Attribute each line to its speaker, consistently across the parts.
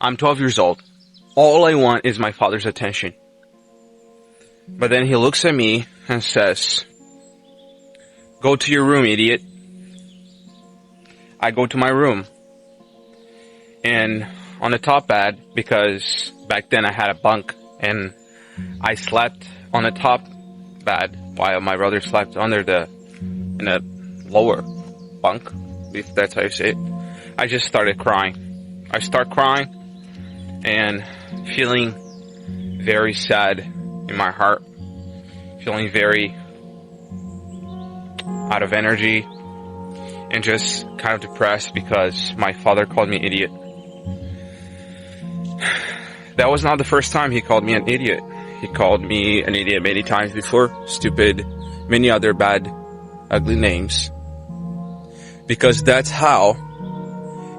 Speaker 1: I'm 12 years old. All I want is my father's attention. But then he looks at me and says, "Go to your room, idiot." I go to my room. And on the top bed, because back then I had a bunk and I slept on the top bed while my brother slept in the lower bunk, if that's how you say it. I just started crying. I start crying and feeling very sad in my heart, feeling very out of energy and just kind of depressed because my father called me idiot. That was not the first time he called me an idiot. He called me an idiot many times before, stupid, many other bad, ugly names. Because that's how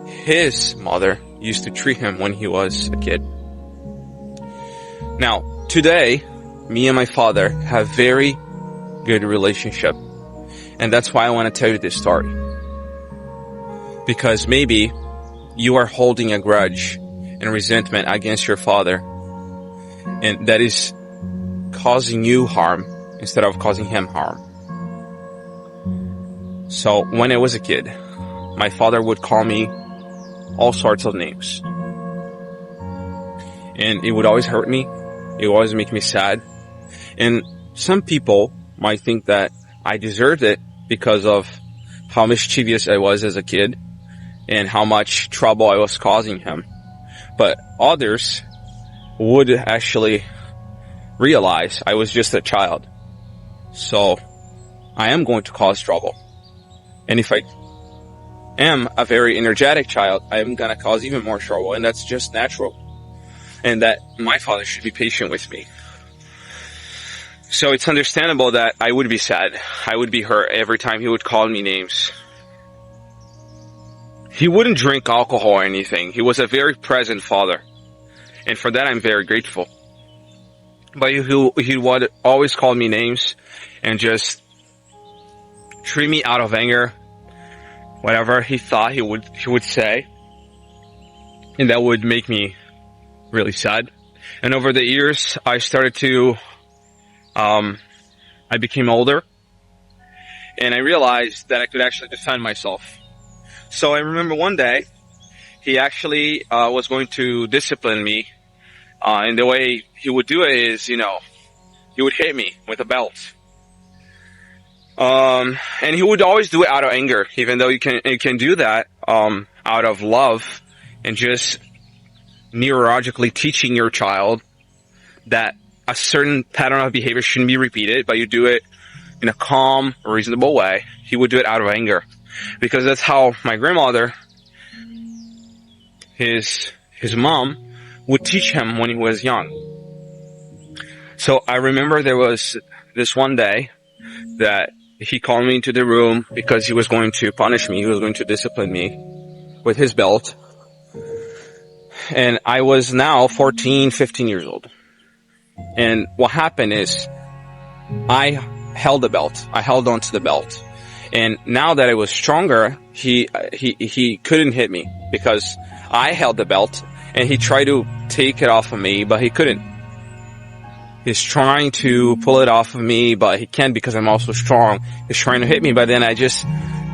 Speaker 1: his mother used to treat him when he was a kid. Now, today, me and my father have very good relationship. And that's why I want to tell you this story. Because maybe you are holding a grudge and resentment against your father, and that is causing you harm instead of causing him harm. So when I was a kid, my father would call me all sorts of names. And it would always hurt me. It would always make me sad. And some people might think that I deserved it because of how mischievous I was as a kid and how much trouble I was causing him. But others would actually realize I was just a child. So I am going to cause trouble. And if I am a very energetic child, I am going to cause even more trouble. And that's just natural. And that my father should be patient with me. So it's understandable that I would be sad. I would be hurt every time he would call me names. He wouldn't drink alcohol or anything. He was a very present father. And for that, I'm very grateful. But he would always call me names and just treat me out of anger. Whatever he thought he would say. And that would make me really sad. And over the years, I started to, I became older. And I realized that I could actually defend myself. So I remember one day, he actually was going to discipline me. And the way he would do it is, he would hit me with a belt. And he would always do it out of anger, even though you can do that out of love and just neurologically teaching your child that a certain pattern of behavior shouldn't be repeated, but you do it in a calm, reasonable way. He would do it out of anger. Because that's how my grandmother, his mom, would teach him when he was young. So I remember there was this one day that he called me into the room because he was going to punish me. He was going to discipline me with his belt. And I was now 14, 15 years old. And what happened is I held the belt. I held onto the belt. And now that I was stronger, he couldn't hit me because I held the belt and he tried to take it off of me, but he couldn't. He's trying to pull it off of me, but he can't because I'm also strong. He's trying to hit me, but then I just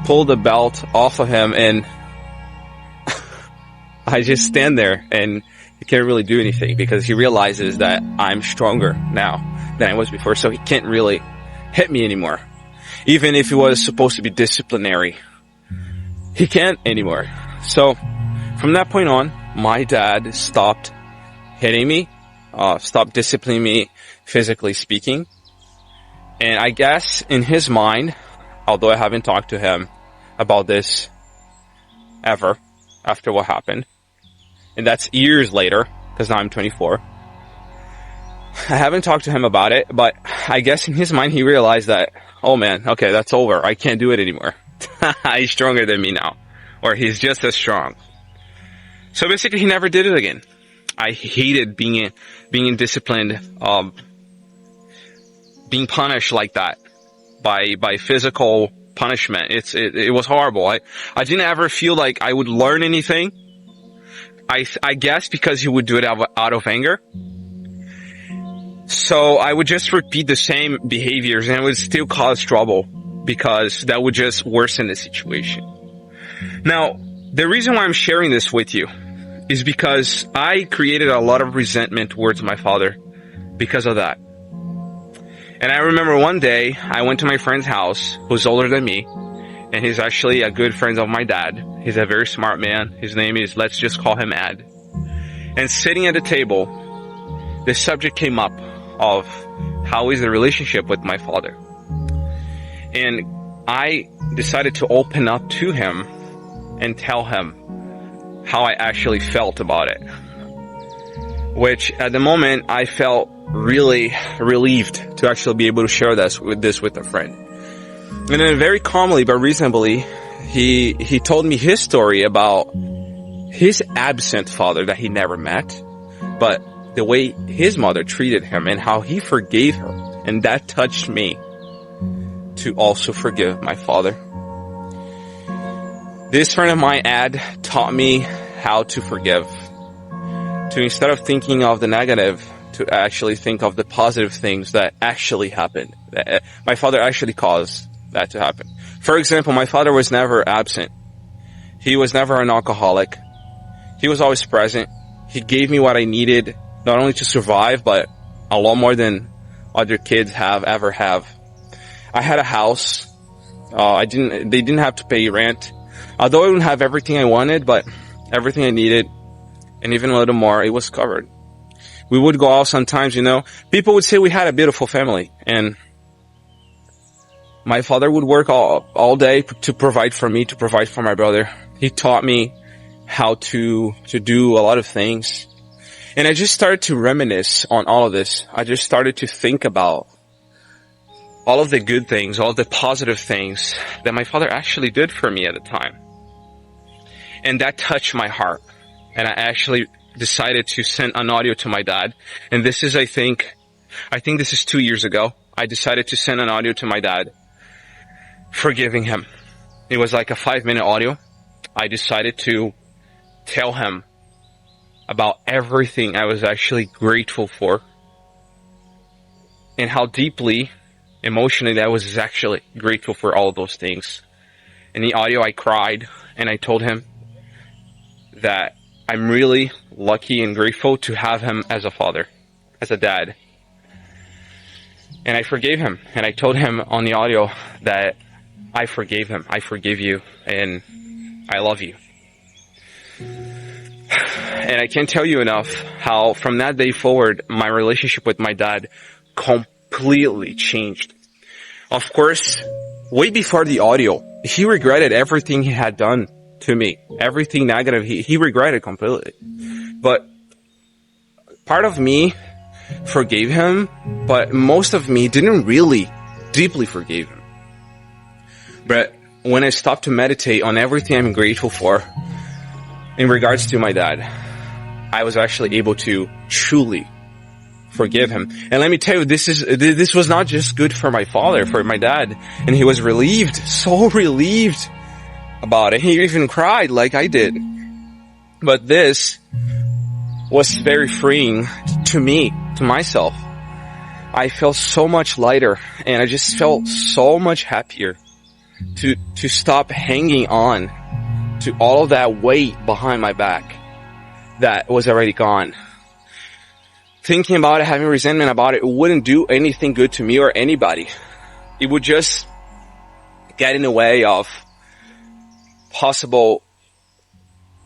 Speaker 1: pulled the belt off of him and I just stand there and he can't really do anything because he realizes that I'm stronger now than I was before, so he can't really hit me anymore. Even if it was supposed to be disciplinary, he can't anymore. So from that point on, my dad stopped hitting me, stopped disciplining me, physically speaking. And I guess in his mind, although I haven't talked to him about this ever after what happened, and that's years later, because now I'm 24. I haven't talked to him about it, but I guess in his mind he realized that, oh man, okay, that's over. I can't do it anymore. He's stronger than me now. Or he's just as strong. So basically he never did it again. I hated being disciplined, being punished like that by physical punishment. It was horrible. I didn't ever feel like I would learn anything. I guess because he would do it out of anger. So I would just repeat the same behaviors and it would still cause trouble because that would just worsen the situation. Now, the reason why I'm sharing this with you is because I created a lot of resentment towards my father because of that. And I remember one day I went to my friend's house who's older than me, and he's actually a good friend of my dad. He's a very smart man. His name is, let's just call him Ed. And sitting at the table, the subject came up of how is the relationship with my father. And I decided to open up to him and tell him how I actually felt about it. Which at the moment I felt really relieved to actually be able to share this with a friend. And then very calmly but reasonably, he told me his story about his absent father that he never met, but the way his mother treated him and how he forgave her. And that touched me to also forgive my father. This friend of mine, Ed, taught me how to forgive. To instead of thinking of the negative, to actually think of the positive things that actually happened. That my father actually caused that to happen. For example, my father was never absent. He was never an alcoholic. He was always present. He gave me what I needed, not only to survive, but a lot more than other kids ever have. I had a house. They didn't have to pay rent. Although I didn't have everything I wanted, but everything I needed, and even a little more, it was covered. We would go out sometimes, People would say we had a beautiful family, and my father would work all day to provide for me, to provide for my brother. He taught me how to do a lot of things. And I just started to reminisce on all of this. I just started to think about all of the good things, all of the positive things that my father actually did for me at the time. And that touched my heart. And I actually decided to send an audio to my dad. And this is, I think this is 2 years ago. I decided to send an audio to my dad, forgiving him. It was like a 5-minute audio. I decided to tell him about everything I was actually grateful for and how deeply, emotionally, I was actually grateful for all of those things. In the audio, I cried and I told him that I'm really lucky and grateful to have him as a father, as a dad. And I forgave him, and I told him on the audio that I forgave him, I forgive you, and I love you. And I can't tell you enough how from that day forward, my relationship with my dad completely changed. Of course, way before the audio, he regretted everything he had done to me. Everything negative, he regretted completely. But part of me forgave him, but most of me didn't really deeply forgive him. But when I stopped to meditate on everything I'm grateful for in regards to my dad, I was actually able to truly forgive him. And let me tell you, this was not just good for my father, for my dad. And he was relieved, so relieved about it. He even cried like I did. But this was very freeing to me, to myself. I felt so much lighter, and I just felt so much happier to stop hanging on to all of that weight behind my back that was already gone. Thinking about it, having resentment about it, wouldn't do anything good to me or anybody. It would just get in the way of possible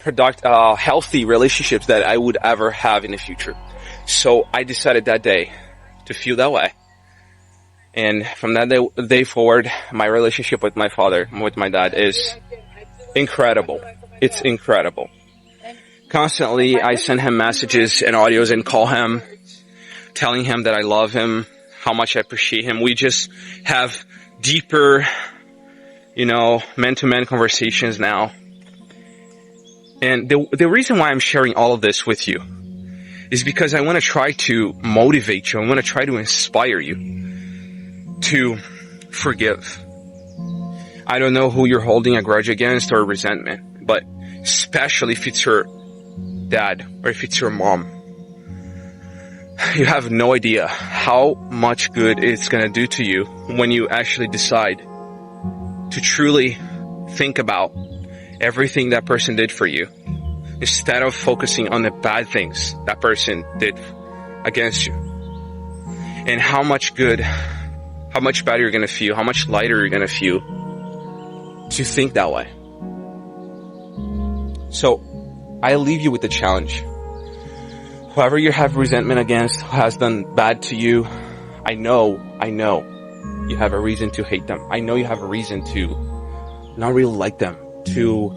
Speaker 1: healthy relationships that I would ever have in the future. So I decided that day to feel that way. And from that day forward, my relationship with my father, with my dad, is incredible. It's incredible. Constantly, I send him messages and audios and call him, telling him that I love him, how much I appreciate him. We just have deeper, man-to-man conversations now. And the reason why I'm sharing all of this with you is because I want to try to motivate you. I want to try to inspire you to forgive. I don't know who you're holding a grudge against or resentment, but especially if it's your dad or if it's your mom, you have no idea how much good it's gonna do to you when you actually decide to truly think about everything that person did for you, instead of focusing on the bad things that person did against you. And how much good, how much better you're gonna feel, how much lighter you're gonna feel to think that way. So, I leave you with the challenge. Whoever you have resentment against, who has done bad to you, I know you have a reason to hate them. I know you have a reason to not really like them, to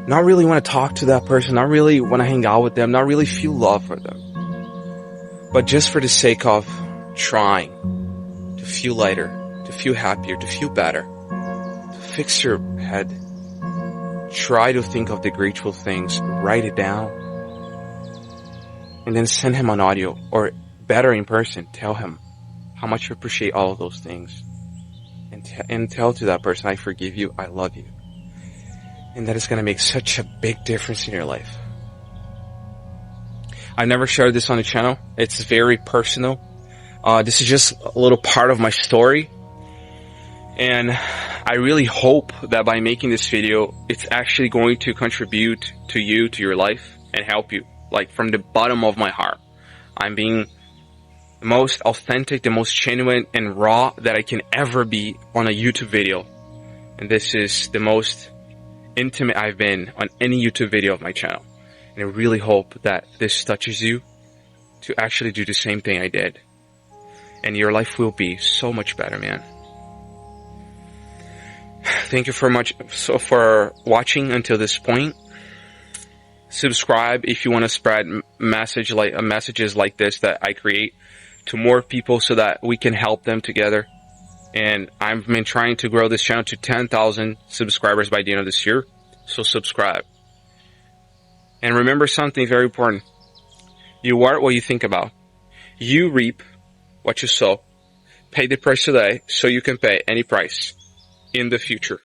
Speaker 1: not really want to talk to that person, not really want to hang out with them, not really feel love for them. But just for the sake of trying to feel lighter, to feel happier, to feel better, to fix your head, try to think of the grateful things, write it down, and then send him an audio, or better in person, tell him how much you appreciate all of those things. And tell to that person, I forgive you, I love you. And that is going to make such a big difference in your life. I never shared this on the channel. It's very personal. This is just a little part of my story. And I really hope that by making this video, it's actually going to contribute to you, to your life, and help you. Like, from the bottom of my heart. I'm being the most authentic, the most genuine and raw that I can ever be on a YouTube video. And this is the most intimate I've been on any YouTube video of my channel. And I really hope that this touches you to actually do the same thing I did. And your life will be so much better, man. Thank you for watching until this point. Subscribe if you want to spread messages like this that I create to more people so that we can help them together. And I've been trying to grow this channel to 10,000 subscribers by the end of this year. So subscribe. And remember something very important. You are what you think about. You reap what you sow. Pay the price today so you can pay any price in the future.